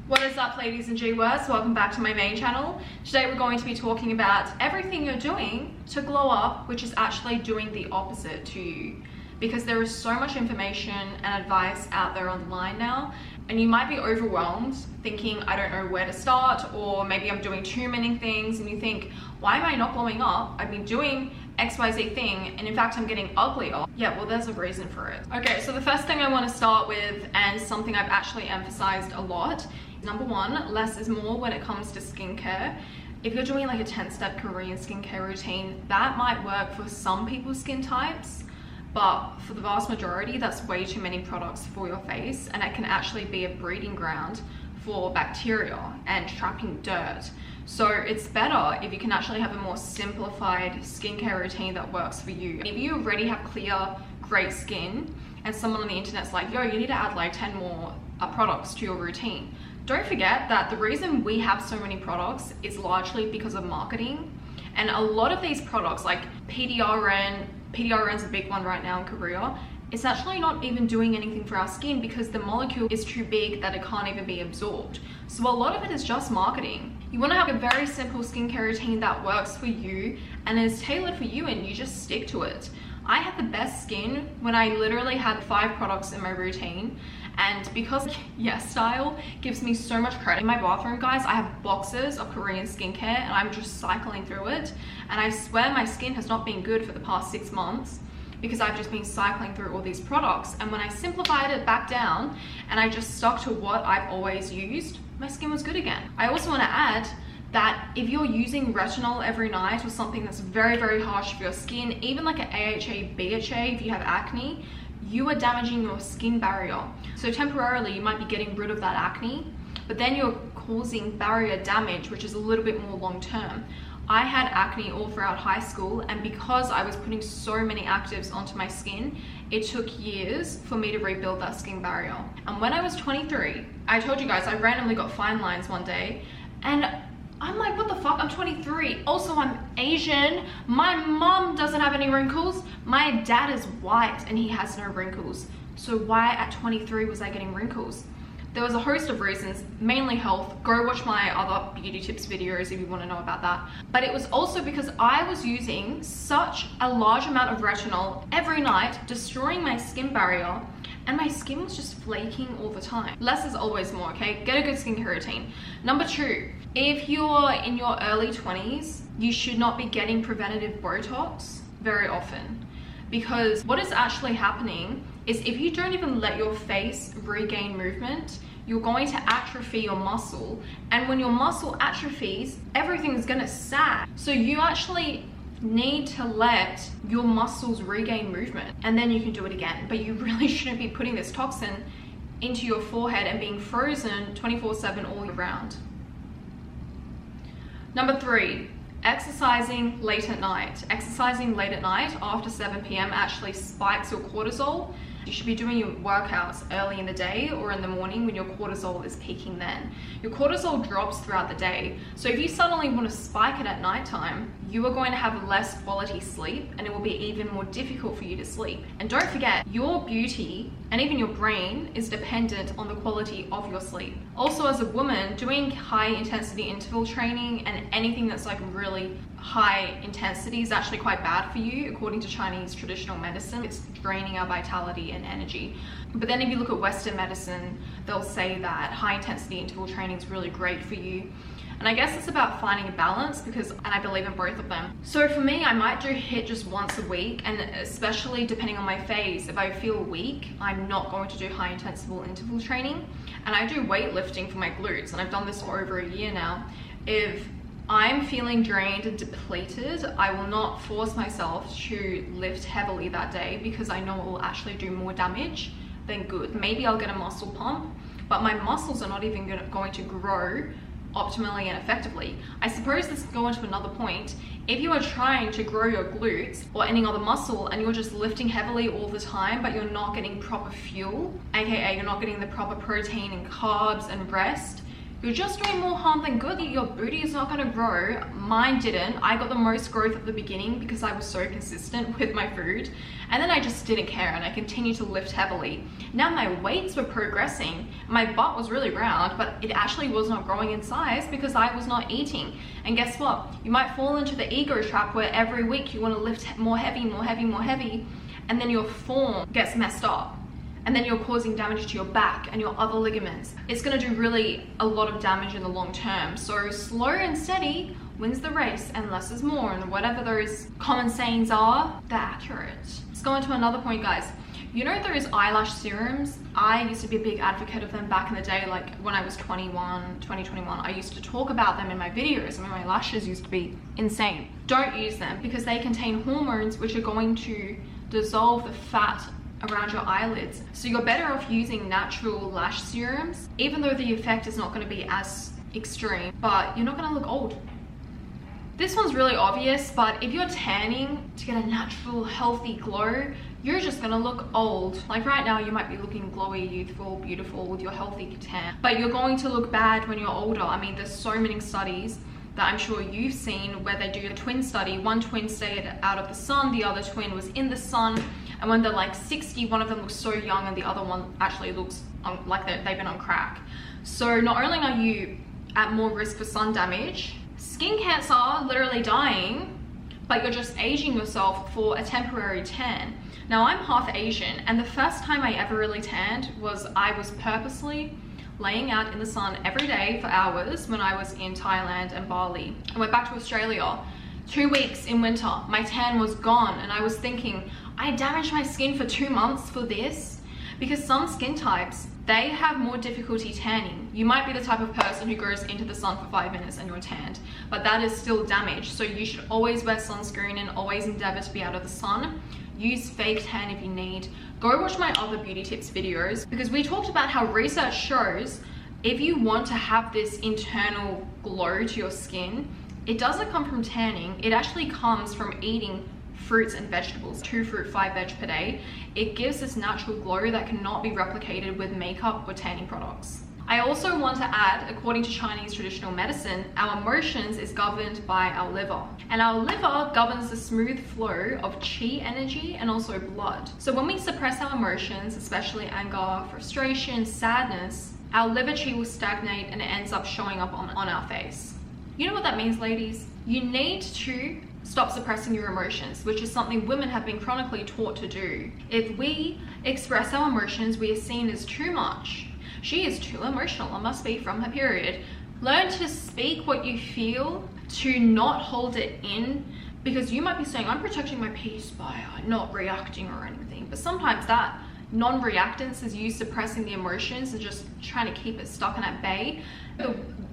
What is up, ladies and G-words? Welcome back to my main channel. Today we're going to be talking about everything you're doing to glow up, which is actually doing the opposite to you. Because there is so much information and advice out there online now, and you might be overwhelmed thinking, I don't know where to start, or maybe I'm doing too many things, and you think, why am I not glowing up? I've been doing XYZ thing, and in fact I'm getting uglier. Yeah, well, there's a reason for it. Okay, so the first thing I want to start with, and something I've actually emphasized a lot, number one, less is more when it comes to skincare. If you're doing like a 10-step Korean skincare routine, that might work for some people's skin types, but for the vast majority, that's way too many products for your face, and it can actually be a breeding ground for bacteria and trapping dirt. So it's better if you can actually have a more simplified skincare routine that works for you. If you already have clear, great skin, and someone on the internet's like, yo, you need to add like 10 more products to your routine. Don't forget that the reason we have so many products is largely because of marketing. And a lot of these products, like PDRN's a big one right now in Korea, it's actually not even doing anything for our skin because the molecule is too big that it can't even be absorbed. So a lot of it is just marketing. You want to have a very simple skincare routine that works for you and is tailored for you, and you just stick to it. I had the best skin when I literally had 5 products in my routine, and because Yes Style gives me so much credit. In my bathroom, guys, I have boxes of Korean skincare and I'm just cycling through it, and I swear my skin has not been good for the past 6 months because I've just been cycling through all these products. And when I simplified it back down and I just stuck to what I've always used, my skin was good again. I also want to add that if you're using retinol every night or something that's very, very harsh for your skin, even like an AHA, BHA, if you have acne, you are damaging your skin barrier. So temporarily you might be getting rid of that acne, but then you're causing barrier damage, which is a little bit more long term. I had acne all throughout high school, and because I was putting so many actives onto my skin, it took years for me to rebuild that skin barrier. And when I was 23, I told you guys I randomly got fine lines one day, and I'm like, what the fuck, I'm 23. Also, I'm Asian. My mom doesn't have any wrinkles. My dad is white and he has no wrinkles. So why at 23 was I getting wrinkles? There was a host of reasons, mainly health. Go watch my other beauty tips videos if you want to know about that. But it was also because I was using such a large amount of retinol every night, destroying my skin barrier, and my skin was just flaking all the time. Less is always more, okay? Get a good skincare routine. Number 2, if you're in your early 20s, you should not be getting preventative Botox very often. Because what is actually happening is if you don't even let your face regain movement, you're going to atrophy your muscle. And when your muscle atrophies, everything's gonna sag. So you actually need to let your muscles regain movement, and then you can do it again. But you really shouldn't be putting this toxin into your forehead and being frozen 24/7 all year round. Number 3, exercising late at night. Exercising late at night after 7 p.m. actually spikes your cortisol. You should be doing your workouts early in the day or in the morning when your cortisol is peaking then. Your cortisol drops throughout the day. So if you suddenly want to spike it at nighttime, you are going to have less quality sleep, and it will be even more difficult for you to sleep. And don't forget, your beauty and even your brain is dependent on the quality of your sleep. Also, as a woman, doing high intensity interval training and anything that's like really high intensity is actually quite bad for you. According to Chinese traditional medicine, it's draining our vitality and energy. But then if you look at Western medicine, they'll say that high intensity interval training is really great for you. And I guess it's about finding a balance, and I believe in both of them. So for me, I might do HIIT just once a week, and especially depending on my phase, if I feel weak, I'm not going to do high intensity interval training. And I do weightlifting for my glutes, and I've done this for over a year now. If I'm feeling drained and depleted, I will not force myself to lift heavily that day because I know it will actually do more damage than good. Maybe I'll get a muscle pump, but my muscles are not even going to grow optimally and effectively. I suppose this can go into another point. If you are trying to grow your glutes or any other muscle and you're just lifting heavily all the time, but you're not getting proper fuel, aka you're not getting the proper protein and carbs and rest, you're just doing more harm than good. Your booty is not going to grow. Mine didn't. I got the most growth at the beginning because I was so consistent with my food, and then I just didn't care and I continued to lift heavily. Now my weights were progressing. My butt was really round, but it actually was not growing in size because I was not eating. And guess what? You might fall into the ego trap where every week you want to lift more heavy, more heavy, more heavy, and then your form gets messed up. And then you're causing damage to your back and your other ligaments. It's going to do really a lot of damage in the long term. So slow and steady wins the race, and less is more, and whatever those common sayings are, they're accurate. Let's go on to another point, guys. You know those eyelash serums? I used to be a big advocate of them back in the day, like when I was 21, I used to talk about them in my videos. I mean, my lashes used to be insane. Don't use them because they contain hormones which are going to dissolve the fat around your eyelids. So you're better off using natural lash serums, even though the effect is not going to be as extreme, but you're not going to look old. This one's really obvious, but if you're tanning to get a natural healthy glow, you're just going to look old. Like right now you might be looking glowy, youthful, beautiful with your healthy tan, but you're going to look bad when you're older. I mean, there's so many studies that I'm sure you've seen where they do a twin study. One twin stayed out of the sun, the other twin was in the sun, and when they're like 60, one of them looks so young and the other one actually looks like they've been on crack. So not only are you at more risk for sun damage, skin cancer, literally dying, but you're just aging yourself for a temporary tan. Now I'm half Asian, and the first time I ever really tanned was I was purposely laying out in the sun every day for hours when I was in Thailand and Bali. I went back to Australia 2 weeks in winter. My tan was gone, and I was thinking, I damaged my skin for 2 months for this? Because some skin types, they have more difficulty tanning. You might be the type of person who goes into the sun for 5 minutes and you're tanned, but that is still damage. So you should always wear sunscreen and always endeavor to be out of the sun. Use fake tan if you need. Go watch my other beauty tips videos, because we talked about how research shows if you want to have this internal glow to your skin, it doesn't come from tanning. It actually comes from eating fruits and vegetables, 2 fruit, 5 veg per day. It gives this natural glow that cannot be replicated with makeup or tanning products. I also want to add, according to Chinese traditional medicine, our emotions is governed by our liver. And our liver governs the smooth flow of qi energy and also blood. So when we suppress our emotions, especially anger, frustration, sadness, our liver qi will stagnate and it ends up showing up on our face. You know what that means, ladies? You need to stop suppressing your emotions, which is something women have been chronically taught to do. If we express our emotions, we are seen as too much. She is too emotional, it must be from her period. Learn to speak what you feel, to not hold it in, because you might be saying, I'm protecting my peace by not reacting or anything, but sometimes that non-reactance is you suppressing the emotions and just trying to keep it stuck and at bay.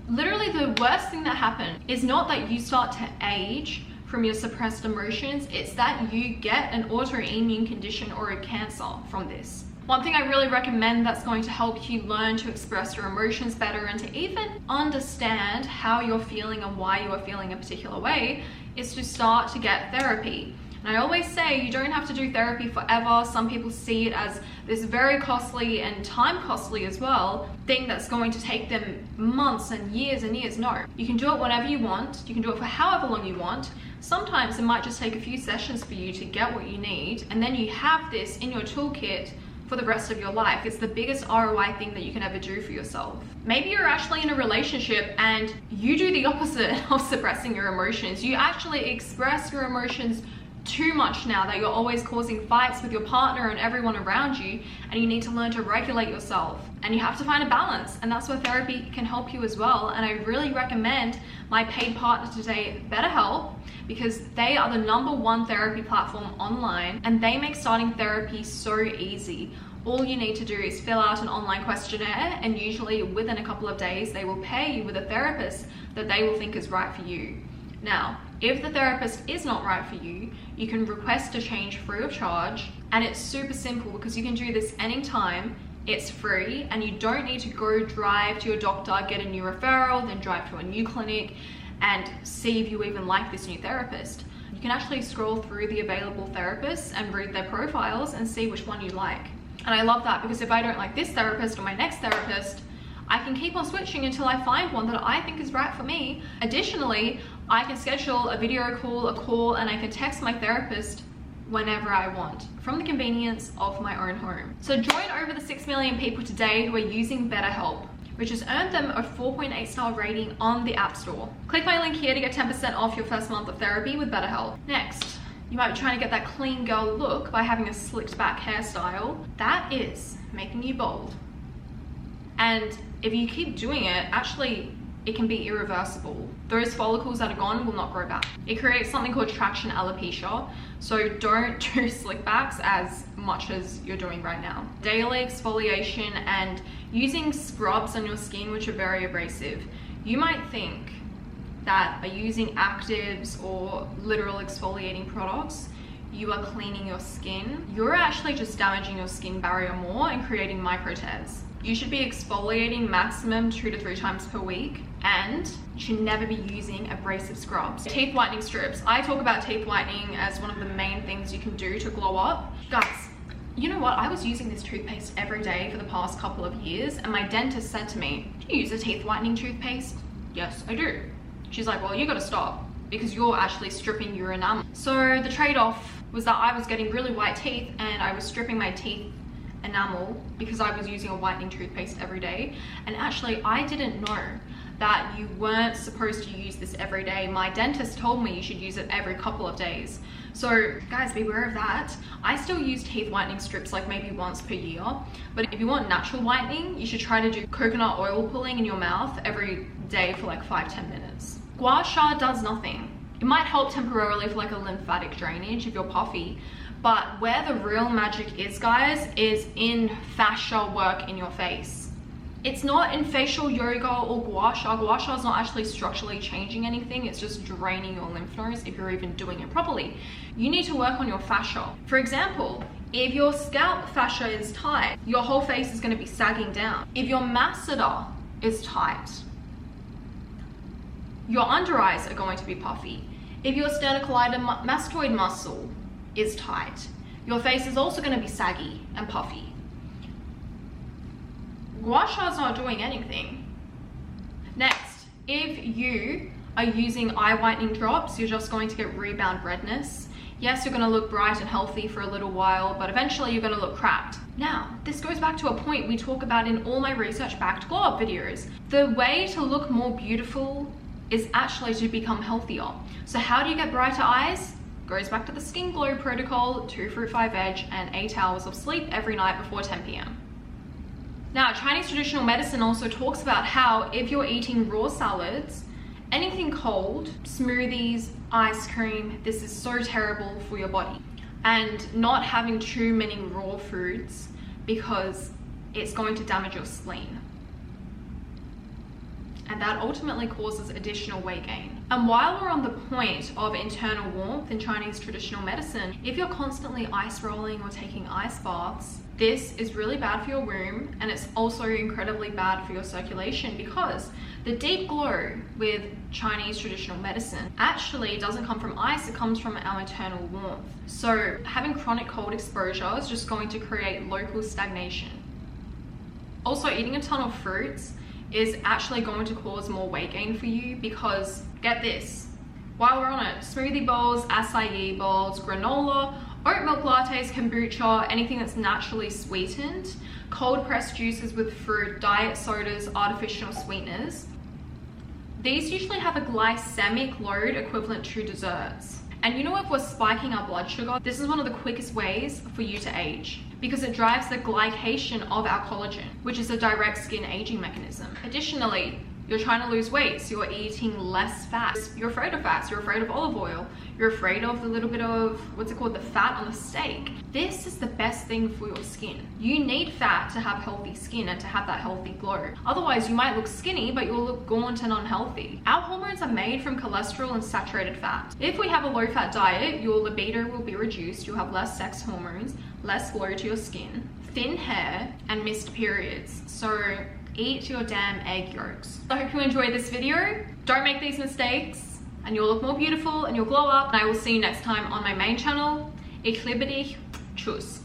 Literally the worst thing that happened is not that you start to age from your suppressed emotions, it's that you get an autoimmune condition or a cancer from this. One thing I really recommend that's going to help you learn to express your emotions better and to even understand how you're feeling and why you are feeling a particular way is to start to get therapy. And I always say you don't have to do therapy forever. Some people see it as this very costly and time costly as well thing that's going to take them months and years and years. No, you can do it whenever you want. You can do it for however long you want. Sometimes it might just take a few sessions for you to get what you need, and then you have this in your toolkit for the rest of your life. It's the biggest ROI thing that you can ever do for yourself. Maybe you're actually in a relationship and you do the opposite of suppressing your emotions. You actually express your emotions too much now, that you're always causing fights with your partner and everyone around you, and you need to learn to regulate yourself. And you have to find a balance, and that's where therapy can help you as well. And I really recommend my paid partner today, BetterHelp, because they are the #1 therapy platform online, and they make starting therapy so easy. All you need to do is fill out an online questionnaire, and usually within a couple of days they will pair you with a therapist that they will think is right for you. Now, if the therapist is not right for you, you can request a change free of charge, and it's super simple because you can do this anytime. It's free, and you don't need to go drive to your doctor, get a new referral, then drive to a new clinic and see if you even like this new therapist. You can actually scroll through the available therapists and read their profiles and see which one you like. And I love that, because if I don't like this therapist or my next therapist, I can keep on switching until I find one that I think is right for me. Additionally, I can schedule a video call, a call, and I can text my therapist whenever I want from the convenience of my own home. So join over the 6 million people today who are using BetterHelp, which has earned them a 4.8 star rating on the App Store. Click my link here to get 10% off your first month of therapy with BetterHelp. Next, you might be trying to get that clean girl look by having a slicked back hairstyle. That is making you bold. And if you keep doing it, actually, it can be irreversible. Those follicles that are gone will not grow back. It creates something called traction alopecia. So don't do slick backs as much as you're doing right now. Daily exfoliation and using scrubs on your skin, which are very abrasive. You might think that by using actives or literal exfoliating products, you are cleaning your skin. You're actually just damaging your skin barrier more and creating micro tears. You should be exfoliating maximum 2 to 3 times per week, and you should never be using abrasive scrubs. Teeth whitening strips. I talk about teeth whitening as one of the main things you can do to glow up. Guys, you know what? I was using this toothpaste every day for the past couple of years, and my dentist said to me, "Do you use a teeth whitening toothpaste?" "Yes, I do." She's like, "Well, you gotta stop because you're actually stripping your enamel." So the trade-off was that I was getting really white teeth and I was stripping my teeth enamel because I was using a whitening toothpaste every day. And actually, I didn't know that you weren't supposed to use this every day. My dentist told me you should use it every couple of days. So guys, beware of that. I still use teeth whitening strips like maybe once per year, but if you want natural whitening, you should try to do coconut oil pulling in your mouth every day for like 5-10 minutes. Gua sha does nothing. It might help temporarily for like a lymphatic drainage if you're puffy, but where the real magic is, guys, is in fascia work in your face. It's not in facial yoga or gua sha. Gua sha is not actually structurally changing anything. It's just draining your lymph nodes if you're even doing it properly. You need to work on your fascia. For example, if your scalp fascia is tight, your whole face is going to be sagging down. If your masseter is tight, your under eyes are going to be puffy. If your sternocleidomastoid muscle is tight, your face is also going to be saggy and puffy. Gua sha is not doing anything. Next, if you are using eye whitening drops, you're just going to get rebound redness. Yes, you're going to look bright and healthy for a little while, but eventually you're going to look cracked. Now, this goes back to a point we talk about in all my research-backed glow up videos. The way to look more beautiful is actually to become healthier. So how do you get brighter eyes? Goes back to the skin glow protocol, 2 fruit 5 veg, and 8 hours of sleep every night before 10 p.m. Now, Chinese traditional medicine also talks about how if you're eating raw salads, anything cold, smoothies, ice cream, this is so terrible for your body. And not having too many raw foods because it's going to damage your spleen. And that ultimately causes additional weight gain. And while we're on the point of internal warmth in Chinese traditional medicine, if you're constantly ice rolling or taking ice baths, this is really bad for your womb, and it's also incredibly bad for your circulation, because the deep glow with Chinese traditional medicine actually doesn't come from ice, it comes from our internal warmth. So having chronic cold exposure is just going to create local stagnation. Also, eating a ton of fruits is actually going to cause more weight gain for you, because get this, while we're on it, smoothie bowls, acai bowls, granola, oat milk lattes, kombucha, anything that's naturally sweetened, cold pressed juices with fruit, diet sodas, artificial sweeteners, these usually have a glycemic load equivalent to desserts. And you know, if we're spiking our blood sugar, this is one of the quickest ways for you to age, because it drives the glycation of our collagen, which is a direct skin aging mechanism. Additionally, you're trying to lose weight, so you're eating less fat. You're afraid of fats, you're afraid of olive oil, you're afraid of the little bit of, what's it called, the fat on the steak. This is the best thing for your skin. You need fat to have healthy skin and to have that healthy glow. Otherwise, you might look skinny, but you'll look gaunt and unhealthy. Our hormones are made from cholesterol and saturated fat. If we have a low-fat diet, your libido will be reduced, you'll have less sex hormones, less glow to your skin, thin hair, and missed periods. So eat your damn egg yolks. I hope you enjoyed this video. Don't make these mistakes, and you'll look more beautiful and you'll glow up. And I will see you next time on my main channel. Ich liebe dich. Tschüss.